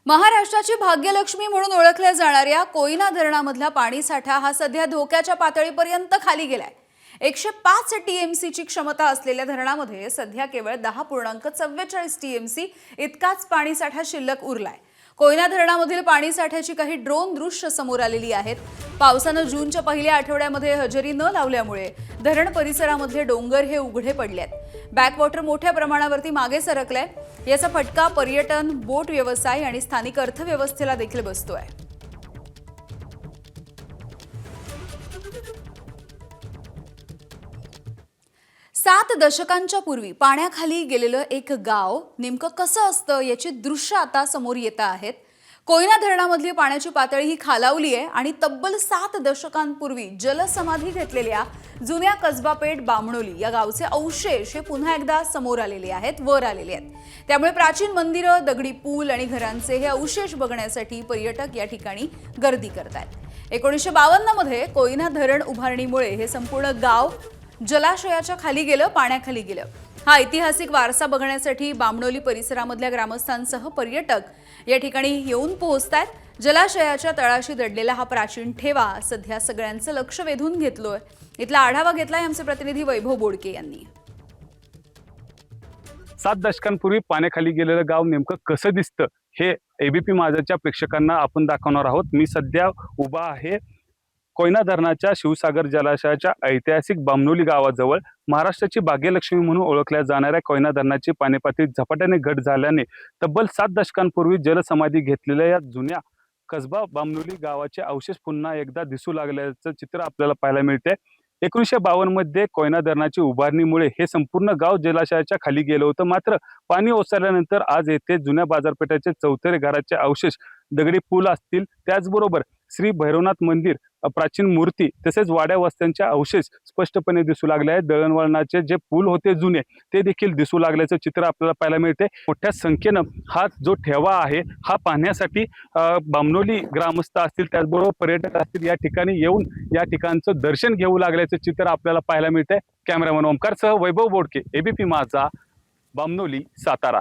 महाराष्ट्राची भाग्यलक्ष्मी म्हणून ओळखल्या जाणाऱ्या कोयना धरणामधला पाणीसाठा हा सध्या धोक्याच्या पातळीपर्यंत खाली गेलाय। 105 टीएमसीची क्षमता असलेल्या धरणामध्ये सध्या केवळ 10.44 टीएमसी इतकाच पाणीसाठा शिल्लक उरलाय। कोयना धरणामधील पाणीसाठ्याची काही ड्रोन दृश्य समोर आलेली आहेत। पावसानं जूनच्या पहिल्या आठवड्यामध्ये हजेरी न लावल्यामुळे धरण परिसरामधले डोंगर हे उघडे पडलेत। बॅकवॉटर मोठ्या प्रमाणावरती मागे सरकलंय। याचा फटका पर्यटन, बोट व्यवसाय आणि स्थानिक अर्थव्यवस्थेला देखील बसतोय। 7 दशकांच्या पूर्वी पाण्याखाली गेलेलं एक गाव नेमकं कसं असतं याची दृश्य आता समोर येत आहेत। कोयना धरणामधली पाण्याची पातळी ही खालावली आहे आणि तब्बल 7 दशकांपूर्वी जलसमाधी घेतलेल्या जुन्या कसबा पेठ बामणोली या गावचे अवशेष हे पुन्हा एकदा समोर आलेले आहेत, वर आलेले आहेत। त्यामुळे प्राचीन मंदिरं, दगडी पूल आणि घरांचे हे अवशेष बघण्यासाठी पर्यटक या ठिकाणी गर्दी करतात। 1952 मध्ये कोयना धरण उभारणीमुळे हे संपूर्ण गाव जलाशयाच्या खाली गेलं, पाण्याखाली गेलं। हा ऐतिहासिक वारसा बघण्यासाठी बामणोली परिसरामधल्या ग्रामस्थांसह पर्यटक या ठिकाणी येऊन पोहोचतात। जलाशयाच्या तळाशी दडलेला हा प्राचीन ठेवा सध्या सगळ्यांचं लक्ष वेधून घेतलोय। इथला आढावा घेतलाय आमचे प्रतिनिधी वैभव बोडके यांनी। 7 दशकांपूर्वी पाण्याखाली गेलेलं गाव नेमकं कसं दिसतं हे एबीपी माझाच्या प्रेक्षकांना आपण दाखवणार आहोत। मी सध्या उभा आहे कोयना धरणाच्या शिवसागर जलाशयाच्या ऐतिहासिक बामणोली गावाजवळ। महाराष्ट्राची भाग्यलक्ष्मी म्हणून ओळखल्या जाणाऱ्या कोयना धरणाची पाणीपातळी झपाट्याने घट झाल्याने तब्बल 7 दशकांपूर्वी जलसमाधी घेतलेल्या या जुन्या कसबा बामणोली गावाचे अवशेष पुन्हा एकदा दिसू लागल्याचं चित्र आपल्याला पाहायला मिळते। 1952 मध्ये कोयना धरणाची उभारणीमुळे हे संपूर्ण गाव जलाशयाच्या खाली गेलं होतं। मात्र पाणी ओसरल्यानंतर आज येथे जुन्या बाजारपेठेचे चौथरे घराचे अवशेष, दगडी पूल असतील, त्याचबरोबर श्री भैरवनाथ मंदिर, प्राचीन मूर्ती तसेच वाड्या वस्त्यांचे अवशेष स्पष्टपणे दिसू लागले आहेत। दळणवळणाचे जे पूल होते जुने ते देखील दिसू लागल्याचं चित्र आपल्याला पाहायला मिळते। मोठ्या संख्येनं हा जो ठेवा आहे हा पाहण्यासाठी बामणोली ग्रामस्थ असतील, त्याचबरोबर पर्यटक असतील, या ठिकाणी येऊन या ठिकाणचं दर्शन घेऊ लागल्याचं चित्र आपल्याला पाहायला मिळते। कॅमेरामन ओमकारसह वैभव बोडके, एबीपी माझा, बामणोली, सातारा।